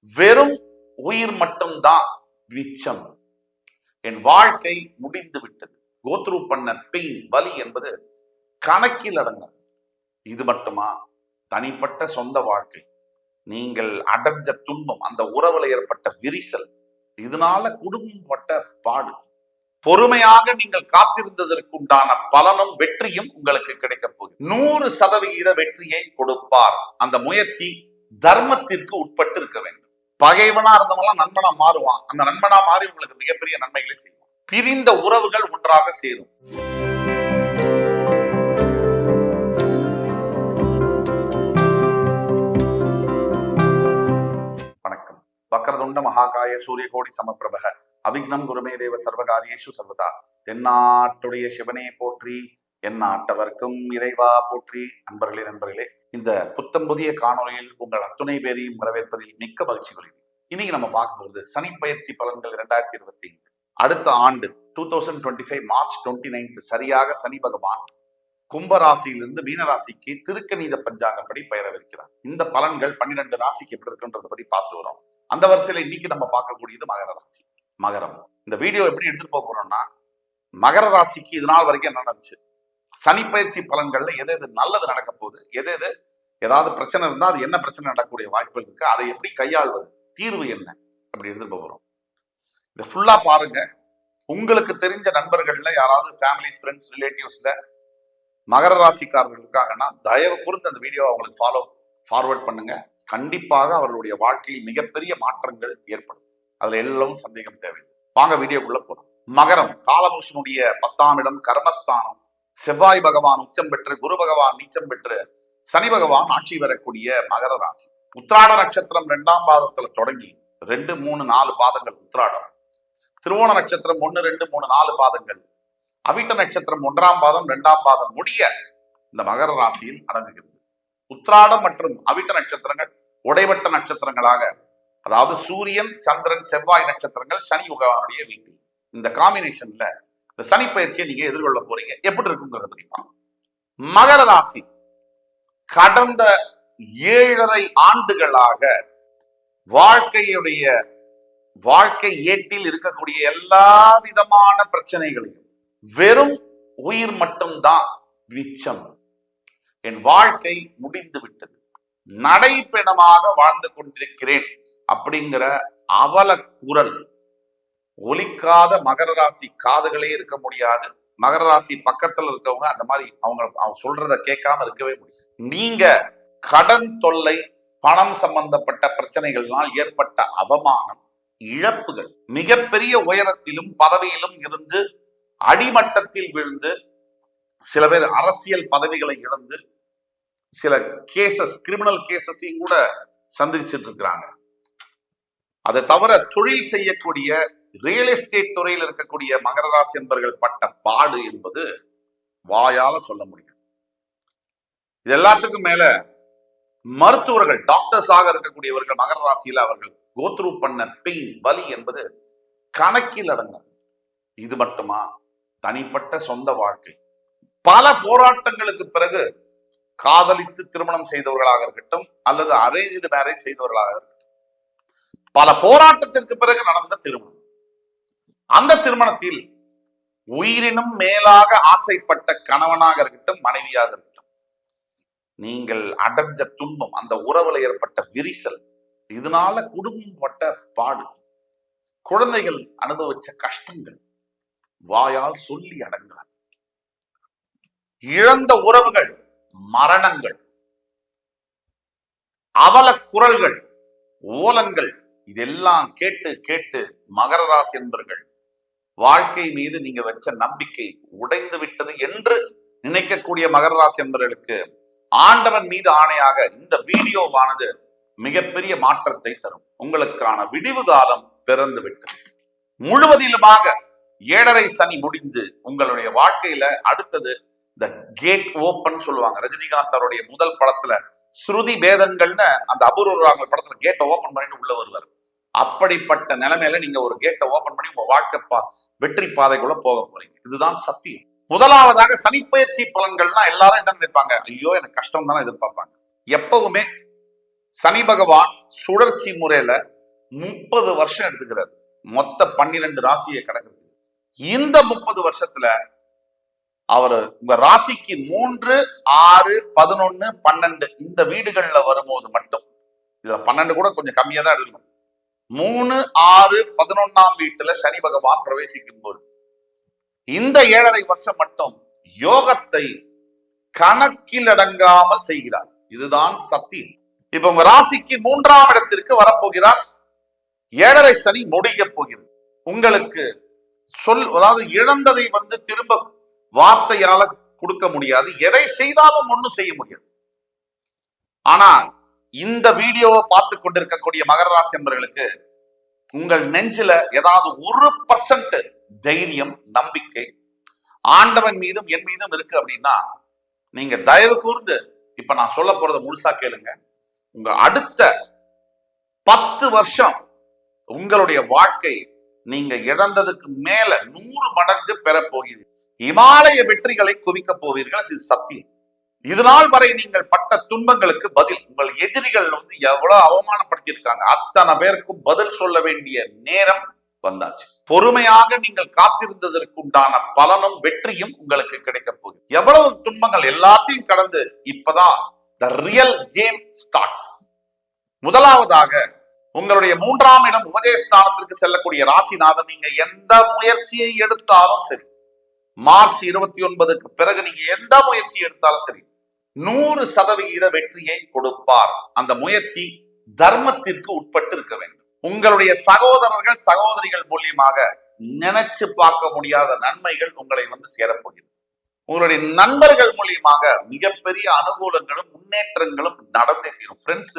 வெறும் உயிர் மட்டும்தான் மிச்சம். என் வாழ்க்கை முடிந்து விட்டது. கோத்ரூ பண்ண பெயின், வலி என்பது கணக்கில் அடங்காது. இது மட்டுமா? தனிப்பட்ட சொந்த வாழ்க்கை, நீங்கள் அடைஞ்ச துன்பம், அந்த உறவுல ஏற்பட்ட விரிசல், இதனால குடும்பம் பட்ட பாடு, பொறுமையாக நீங்கள் காத்திருந்ததற்குண்டான பலனும் வெற்றியும் உங்களுக்கு கிடைக்க போகுது. 100% வெற்றியை கொடுப்பார். அந்த முயற்சி தர்மத்திற்கு உட்பட்டு இருக்க வேண்டும். பகைவனா இருந்தவங்களாம் நண்பனா மாறுவான். அந்த நண்பனா மாறி உங்களுக்கு மிகப்பெரிய நன்மைகளை செய்வான். பிரிந்த உறவுகள் ஒன்றாக சேரும். வணக்கம். வக்ரதுண்ட மகாகாய சூரியகோடி சமப்பிரபக அவிக்னம் குருமே தேவ சர்வகாரியேஷு சர்வதா. தென்னாட்டுடைய சிவனே போற்றி, எந்நாட்டவர்க்கும் இறைவா போற்றி. நண்பர்களே, இந்த புத்தம் புதிய காணொலியில் உங்கள் அத்துணை பேரையும் வரவேற்பதில் மிக்க மகிழ்ச்சி கொள்கிறேன். இன்னைக்கு நம்ம பார்க்கும்போது சனி பயிற்சி பலன்கள் 2025 அடுத்த ஆண்டு 2025 மார்ச் 29 சரியாக சனி பகவான் கும்பராசியிலிருந்து மீனராசிக்கு திருக்கணித பஞ்சாங்கப்படி பெயரவிருக்கிறார். இந்த பலன்கள் 12 ராசிக்கு எப்படி இருக்குன்றத பத்தி பார்த்து வரோம். அந்த வரிசையில இன்னைக்கு நம்ம பார்க்கக்கூடியது மகர ராசி. மகரம். இந்த வீடியோ எப்படி எடுத்துட்டு போக போறோம்னா, மகர ராசிக்கு இது நாள் வரைக்கும் என்ன நடந்துச்சு, சனி பயிற்சி பலன்கள்ல எது எது நல்லது நடக்க போகுது, எது ஏதாவது பிரச்சனை இருந்தா அது என்ன பிரச்சனை நடக்கக்கூடிய வாய்ப்புகள் இருக்கு, அதை எப்படி கையாள்வது, தீர்வு என்ன, அப்படி எடுத்துட்டு போறோம். இதை ஃபுல்லா பாருங்க. உங்களுக்கு தெரிஞ்ச நண்பர்கள்ல யாராவது ஃபேமிலிஸ், ஃப்ரெண்ட்ஸ், ரிலேட்டிவ்ஸ்ல மகர ராசிக்காரர்கள் இருக்காங்கன்னா தயவு கூர்ந்து அந்த வீடியோ அவங்களுக்கு ஃபார்வர்ட் பண்ணுங்க. கண்டிப்பாக அவர்களுடைய வாழ்க்கையில் மிகப்பெரிய மாற்றங்கள் ஏற்படும். அதுல எல்லாம் சந்தேகம் தேவையில்லை. வாங்க வீடியோக்குள்ள போலாம். மகரம் காலபுருஷனுடைய 10ஆம் இடம், கர்மஸ்தானம். செவ்வாய் பகவான் உச்சம் பெற்று, குரு பகவான் நீச்சம் பெற்று, சனி பகவான் ஆட்சி வரக்கூடிய மகர ராசி. உத்திராட நட்சத்திரம் 2ஆம் பாதத்துல தொடங்கி 2, 3, 4 பாதங்கள் உத்திராடம். திருவோண நட்சத்திரம் 1, 2, 3, 4 பாதங்கள். அவிட்ட நட்சத்திரம் 1ஆம் பாதம் 2ஆம் பாதம் முடிய இந்த மகர ராசியில் அடங்குகிறது. உத்திராடம் மற்றும் அவிட்ட நட்சத்திரங்கள் உடைவட்ட நட்சத்திரங்களாக, அதாவது சூரியன், சந்திரன், செவ்வாய் நட்சத்திரங்கள் சனி பகவானுடைய வீட்டில். இந்த காம்பினேஷன்ல இந்த சனி பயிற்சியை நீங்க எதிர்கொள்ள போறீங்க. எப்படி இருக்குங்கிறத பத்தி பார்க்கலாம். மகர ராசி கடந்த 7.5 ஆண்டுகளாக வாழ்க்கை ஏட்டில் இருக்கக்கூடிய எல்லா விதமான பிரச்சனைகளையும் வெறும் உயிர் மட்டும்தான் மிச்சம். என் வாழ்க்கை முடிந்து விட்டது, நடைபெணமாக வாழ்ந்து கொண்டிருக்கிறேன் அப்படிங்கிற அவல குரல் ஒலிக்காத மகர ராசி காதுகளே இருக்க முடியாது. மகர ராசி பக்கத்துல இருக்கவங்க அந்த மாதிரி அவங்க சொல்றத கேட்காம இருக்கவே முடியும். நீங்க கடன் தொல்லை, பணம் சம்பந்தப்பட்ட பிரச்சனைகள்னால் ஏற்பட்ட அவமானம், இழப்புகள், மிகப்பெரிய உயரத்திலும் பதவியிலும் இருந்து அடிமட்டத்தில் விழுந்து, சில பேர் அரசியல் பதவிகளை இழந்து, சில கேசஸ், கிரிமினல் கேசஸையும் கூட சந்திச்சுட்டு இருக்கிறாங்க. அதை தவிர தொழில் செய்யக்கூடிய ரியல் எஸ்டேட் துறையில் இருக்கக்கூடிய மகர ராசி என்பவர்கள் பட்ட பாடு என்பது வாயால சொல்ல முடியாது. இது எல்லாத்துக்கும் மேல மருத்துவர்கள், டாக்டர்ஸாக இருக்கக்கூடியவர்கள் மகர ராசியில அவர்கள் கோத்ரூ பண்ண பெயின், வலி என்பது கணக்கில் அடங்காது. இது மட்டுமா? தனிப்பட்ட சொந்த வாழ்க்கை, பல போராட்டங்களுக்கு பிறகு காதலித்து திருமணம் செய்தவர்களாக இருக்கட்டும், அல்லது அரேஞ்ச்டு மேரேஜ் செய்தவர்களாக இருக்கட்டும், பல போராட்டத்திற்கு பிறகு நடந்த திருமணம். அந்த திருமணத்தில் உயிரினும் மேலாக ஆசைப்பட்ட கணவனாக இருக்கட்டும், மனைவியாக இருக்கட்டும், நீங்கள் அடைஞ்ச துன்பம், அந்த உறவுல ஏற்பட்ட விரிசல், இதனால குடும்பம் பட்ட பாடு, குழந்தைகள் அனுபவிச்ச கஷ்டங்கள் வாயால் சொல்லி அடங்காது. இழந்த உறவுகள், மரணங்கள், அவல குரல்கள், ஓலங்கள், இதெல்லாம் கேட்டு கேட்டு மகர ராசி என்பவர்கள் வாழ்க்கை மீது நீங்க வச்ச நம்பிக்கை உடைந்து விட்டது என்று நினைக்கக்கூடிய மகர ராசி என்பவர்களுக்கு ஆண்டவன் மீது ஆணையாக இந்த வீடியோவானது மிகப்பெரிய மாற்றத்தை தரும். உங்களுக்கான விடிவு காலம் பிறந்து விட்டது. முழுவதிலுமாக 7.5 சனி முடிந்து உங்களுடைய வாழ்க்கையில அடுத்தது இந்த கேட் ஓபன் சொல்லுவாங்க. ரஜினிகாந்த் அவருடைய முதல் படத்துல ஸ்ருதி பேதங்கள்னு அந்த அபூர்வ படத்துல கேட்டை ஓபன் பண்ணிட்டு உள்ள வருவார். அப்படிப்பட்ட நிலைமையில நீங்க ஒரு கேட்டை ஓபன் பண்ணி உங்க வாழ்க்கை வெற்றி பாதைக்குள்ள போக போறீங்க. இதுதான் சத்தியம். முதலாவதாக சனிப்பயிற்சி பலன்கள்னா எல்லாரும் என்ன நினைப்பாங்க, ஐயோ எனக்கு கஷ்டம் தானே எதிர்பார்ப்பாங்க. எப்பவுமே சனி பகவான் சுழற்சி முறையில 30 வருஷம் எடுத்துக்கிறார் மொத்த 12 ராசியை கடக்குது. இந்த 30 வருஷத்துல அவர் உங்க ராசிக்கு 3, 6, 11, 12 இந்த வீடுகள்ல வரும்போது மட்டும், இதுல 12 கூட கொஞ்சம் கம்மியா தான் எடுக்கணும். 3, 6, 11ஆம் வீட்டுல சனி பகவான் பிரவேசிக்கும் போது இந்த 7.5 வருஷம் மட்டும் யோகத்தை கணக்கிலடங்காமல் செய்கிறார். இதுதான் சத்தியம். இப்ப உங்க ராசிக்கு 3ஆம் இடத்திற்கு வரப்போகிறார். 7.5 சனி முடிய போகிறது. உங்களுக்கு அதாவது இழந்ததை திரும்ப வார்த்தையால கொடுக்க முடியாது. எதை செய்தாலும் ஒண்ணும் செய்ய முடியாது. ஆனா இந்த வீடியோவை பார்த்து கொண்டிருக்கக்கூடிய மகர ராசி என்பவர்களுக்கு உங்கள் நெஞ்சில ஏதாவது 1% தைரியம், நம்பிக்கை ஆண்டவன் மீதும் என் மீதும் இருக்கு அப்படின்னா நீங்க தயவு கூர்ந்து இப்ப நான் சொல்ல போறத முழுசா கேளுங்க. உங்க அடுத்த 10 வருஷம் உங்களுடைய வாழ்க்கை நீங்க இழந்ததுக்கு மேல 100 மடங்கு பெற போகிறீர்கள். இமாலய வெற்றிகளை குவிக்க போவீர்கள். இது சத்தியம். இதுநாள் வரை நீங்கள் பட்ட துன்பங்களுக்கு பதில், உங்கள் எதிரிகள் எவ்வளவு அவமானப்படுத்தியிருக்காங்க, அத்தனை பேருக்கும் பதில் சொல்ல வேண்டிய நேரம் வந்தாச்சு. பொறுமையாக நீங்கள் காத்திருந்ததற்கு உண்டான பலனும் வெற்றியும் உங்களுக்கு கிடைக்க போகுது. எவ்வளவு துன்பங்கள் எல்லாத்தையும் கடந்து இப்பதான் the real game starts. முதலாவதாக உங்களுடைய 3ஆம் இடம் உபதேசஸ்தானத்திற்கு செல்லக்கூடிய ராசிநாதன், நீங்க எந்த முயற்சியை எடுத்தாலும் சரி, மார்ச் 29க்கு பிறகு நீங்க எந்த முயற்சி எடுத்தாலும் சரி 100% வெற்றியை கொடுப்பார். அந்த முயற்சி தர்மத்திற்கு உட்பட்டு இருக்க வேண்டும். உங்களுடைய சகோதரர்கள், சகோதரிகள் மூலியமாக நினைச்சு பார்க்க முடியாத நன்மைகள் உங்களை சேரப்போகிறது. உங்களுடைய நண்பர்கள் மூலியமாக மிகப்பெரிய அனுகூலங்களும் முன்னேற்றங்களும் நடந்தே தீரும். ஃப்ரெண்ட்ஸ்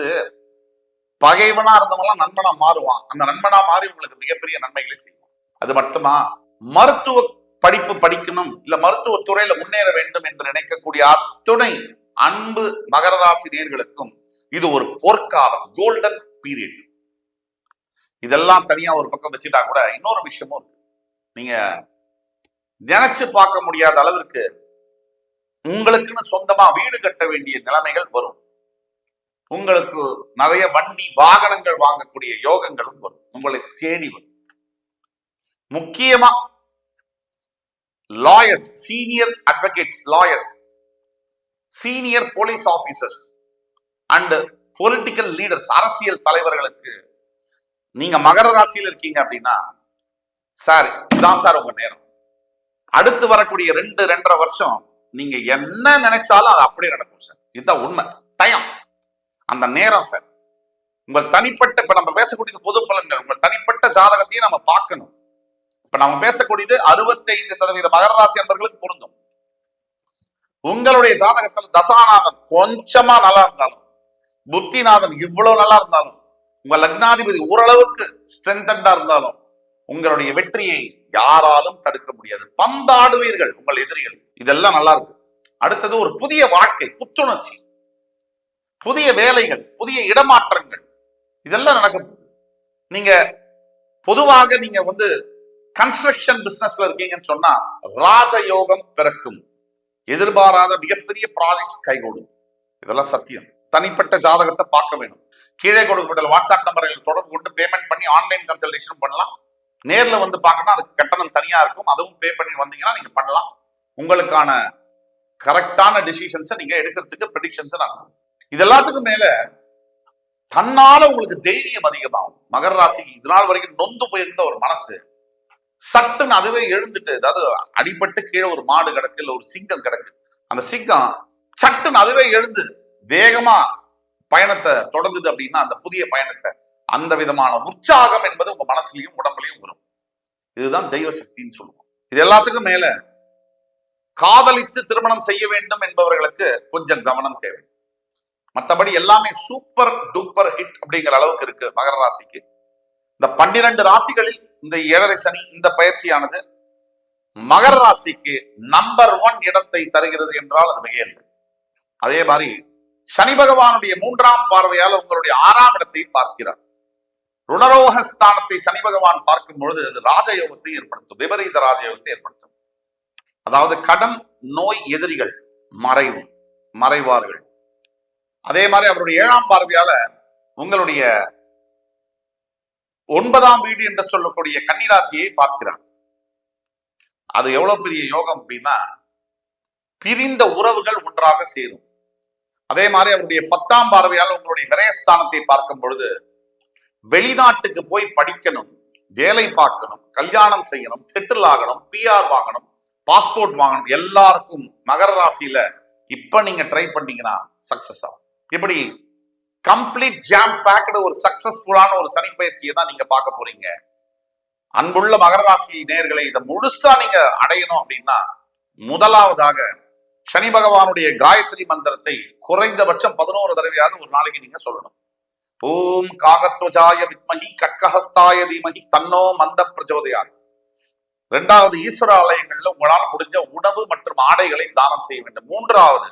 பகைவனா இருந்தவங்களாம் நண்பனா மாறுவான். அந்த நண்பனா மாறி உங்களுக்கு மிகப்பெரிய நன்மைகளை செய்வான். அது மட்டுமா, மருத்துவ படிப்பு படிக்கணும், இல்ல மருத்துவ துறையில முன்னேற வேண்டும் என்று நினைக்கக்கூடிய அத்துணை அன்பு மகர ராசி நேயர்களுக்கும் இது ஒரு பொற்காலம், கோல்டன் பீரியட். இதெல்லாம் தனியா ஒரு பக்கம் வச்சுட்டா கூட இன்னொரு விஷயமும் இருக்கு. நீங்க நினைச்சு பார்க்க முடியாத அளவிற்கு உங்களுக்குன்னு சொந்தமா வீடு கட்ட வேண்டிய நிலைமைகள் வரும். உங்களுக்கு நிறைய வண்டி வாகனங்கள் வாங்கக்கூடிய யோகங்களும் வரும். உங்களை தேடி வரும். முக்கியமா lawyers, senior advocates, lawyers, senior police officers and political leaders, அரசியல் தலைவர்களுக்கு நீங்க மகர ராசியில் இருக்கீங்க அப்படின்னா சார் இதான் சார் உங்க நேரம். அடுத்து வரக்கூடிய 2-2.5 வருஷம் நீங்க என்ன நினைச்சாலும் அது அப்படியே நடக்கும் சார். இதுதான் உண்மை. டைம், அந்த நேரம் சார். உங்கள் தனிப்பட்ட, இப்ப நம்ம பேசக்கூடியது பொது பலன்கள், உங்கள் தனிப்பட்ட ஜாதகத்தையும் நம்ம பார்க்கணும். இப்ப நம்ம பேசக்கூடியது 65% மகர ராசி என்பவர்களுக்கு பொருந்தும். உங்களுடைய ஜாதகத்துல தசாநாதன் கொஞ்சமா நல்லா இருந்தாலும், புத்திநாதன் இவ்வளவு நல்லா இருந்தாலும், உங்க லக்னாதிபதி ஓரளவுக்கு ஸ்ட்ரென்தண்டா இருந்தாலும் உங்களுடைய வெற்றியை யாராலும் தடுக்க முடியாது. பந்தாடுவீர்கள் உங்கள் எதிரிகள். இதெல்லாம் நல்லா இருக்கு. அடுத்தது ஒரு புதிய வாழ்க்கை, புத்துணர்ச்சி, புதிய வேலைகள், புதிய இடமாற்றங்கள், இதெல்லாம் நடக்கும். நீங்க பொதுவாக நீங்க கன்ஸ்ட்ரக்ஷன் பிசினஸ்ல இருக்கீங்கன்னு சொன்னா ராஜயோகம் பிறக்கும். எதிர்பாராத மிகப்பெரிய ப்ராஜெக்ட்ஸ் கைகூடும். இதெல்லாம் சத்தியம். தனிப்பட்ட ஜாதகத்தை பார்க்க வேணும். கீழே கொடுக்கப்பட்ட வாட்ஸ்அப் நம்பர்கள் தொடர்பு கொண்டு பேமெண்ட் பண்ணி ஆன்லைன் கன்சல்டேஷன் பண்ணலாம். நேர்ல பார்க்கணும், அதுக்கு கட்டணம் தனியா இருக்கும். அதுவும் பே பண்ணி வந்தீங்கன்னா நீங்க பண்ணலாம். உங்களுக்கான கரெக்டான டிசிஷன்ஸை நீங்க எடுக்கிறதுக்கு ப்ரெடிக்ஷன்ஸ் ஆகும். இது எல்லாத்துக்கும் மேல தன்னால உங்களுக்கு தைரியம் அதிகமாகும். மகர ராசி இதனால் வரைக்கும் நொந்து போயிருந்த ஒரு மனசு சட்டுன்னு அதுவே எழுந்துட்டு, அதாவது அடிபட்டு கீழே ஒரு மாடு கிடக்கு, இல்ல ஒரு சிங்கம் கிடக்கு, அந்த சிங்கம் சட்டுன்னு அதுவே எழுந்து வேகமா பயணத்தை தொடங்குது அப்படின்னா அந்த புதிய பயணத்தை, அந்த விதமான உற்சாகம் என்பது உங்க மனசுலயும் உடம்புலையும் வரும். இதுதான் தெய்வ சக்தின்னு சொல்லுவோம். இது எல்லாத்துக்கும் மேல காதலித்து திருமணம் செய்ய வேண்டும் என்பவர்களுக்கு கொஞ்சம் கவனம் தேவை. மற்றபடி எல்லாமே சூப்பர் டூப்பர் ஹிட் அப்படிங்கிற அளவுக்கு இருக்கு மகர ராசிக்கு. இந்த 12 ராசிகளில் இந்த 7.5 சனி இந்த பயிற்சியானது மகர ராசிக்கு நம்பர் 1 இடத்தை தருகிறது என்றால் அது மிகையல்ல. அதே மாதிரி சனி பகவானுடைய 3ஆம் பார்வையால் உங்களுடைய 6ஆம் இடத்தை பார்க்கிறார். ருணரோகஸ்தானத்தை சனி பகவான் பார்க்கும் பொழுது அது ராஜயோகத்தை ஏற்படுத்தும், விபரீத ராஜயோகத்தை ஏற்படுத்தும். அதாவது கடன், நோய், எதிரிகள் மறைவார்கள். அதே மாதிரி அவருடைய 7ஆம் பார்வையால உங்களுடைய 9ஆம் வீடு என்று சொல்லக்கூடிய கன்னிராசியை பார்க்கிறார். அது எவ்வளவு பெரிய யோகம் அப்படின்னா, பிரிந்த உறவுகள் ஒன்றாக சேரும். அதே மாதிரி அவருடைய 10ஆம் பார்வையால் உங்களுடைய விரயஸ்தானத்தை பார்க்கும் பொழுது, வெளிநாட்டுக்கு போய் படிக்கணும், வேலை பார்க்கணும், கல்யாணம் செய்யணும், செட்டில் ஆகணும், PR வாங்கணும், பாஸ்போர்ட் வாங்கணும், எல்லாருக்கும் மகர ராசியில இப்ப நீங்க ட்ரை பண்ணீங்கன்னா சக்சஸ் ஆகும். இப்படி கம்ப்ளீட் ஜாம் பேக்டு ஒரு சக்சஸ்ஃபுல்லான ஒரு சனி பயிற்சியை தான் நீங்க பார்க்க போறீங்க. அன்புள்ள மகர ராசி நேயர்களை, இதை முழுசா நீங்க அடையணும் அப்படின்னா, முதலாவதாக சனி பகவானுடைய காயத்ரி மந்திரத்தை குறைந்தபட்சம் 11 தடவையாவது ஒரு நாளைக்கு நீங்க சொல்லணும். ஓம் காகத்வஜாய வித்மஹி கட்கஹஸ்தாய தீமஹி தன்னோ மந்த பிரச்சோதயாத். 2வது, ஈஸ்வர ஆலயங்கள்ல உங்களால் முடிஞ்ச உணவு மற்றும் ஆடைகளை தானம் செய்ய வேண்டும். 3வது,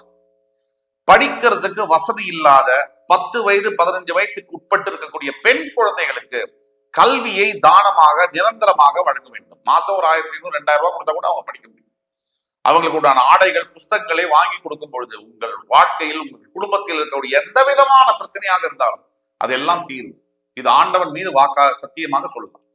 படிக்கிறதுக்கு வசதி இல்லாத 10 வயது 15 வயசுக்கு உட்பட்டு இருக்கக்கூடிய பெண் குழந்தைகளுக்கு கல்வியை தானமாக நிரந்தரமாக வழங்க வேண்டும். மாசம் ஒரு 1500 2000 ரூபாய் கொடுத்தா கூட அவங்க படிக்க முடியும். அவங்களுக்கு உண்டான ஆடைகள், புஸ்தகங்களை வாங்கி கொடுக்கும் பொழுது உங்கள் வாழ்க்கையில், உங்கள் குடும்பத்தில் இருக்கக்கூடிய எந்த விதமான பிரச்சனையாக இருந்தாலும் அதெல்லாம் தீரும். இது ஆண்டவன் மீது வாக்காக சத்தியமாக சொல்லலாம்.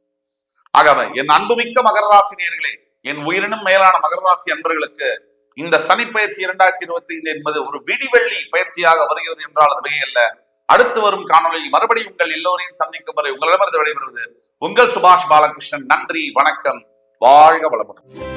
ஆகவே என் அன்புமிக்க மகர ராசி நேயர்களே, என் உயிரினும் மேலான மகர ராசி அன்பர்களுக்கு இந்த சனி பயிற்சி 2025 என்பது ஒரு விடிவெள்ளி பயிற்சியாக வருகிறது என்றால் அது மிகையல்ல. அடுத்து வரும் காணொலியில் மறுபடியும் உங்கள் எல்லோரையும் சந்திக்கும் வரை உங்களிடமிருந்து விடைபெறுவது உங்கள் சுபாஷ் பாலகிருஷ்ணன். நன்றி, வணக்கம், வாழ்க வளமுடன்.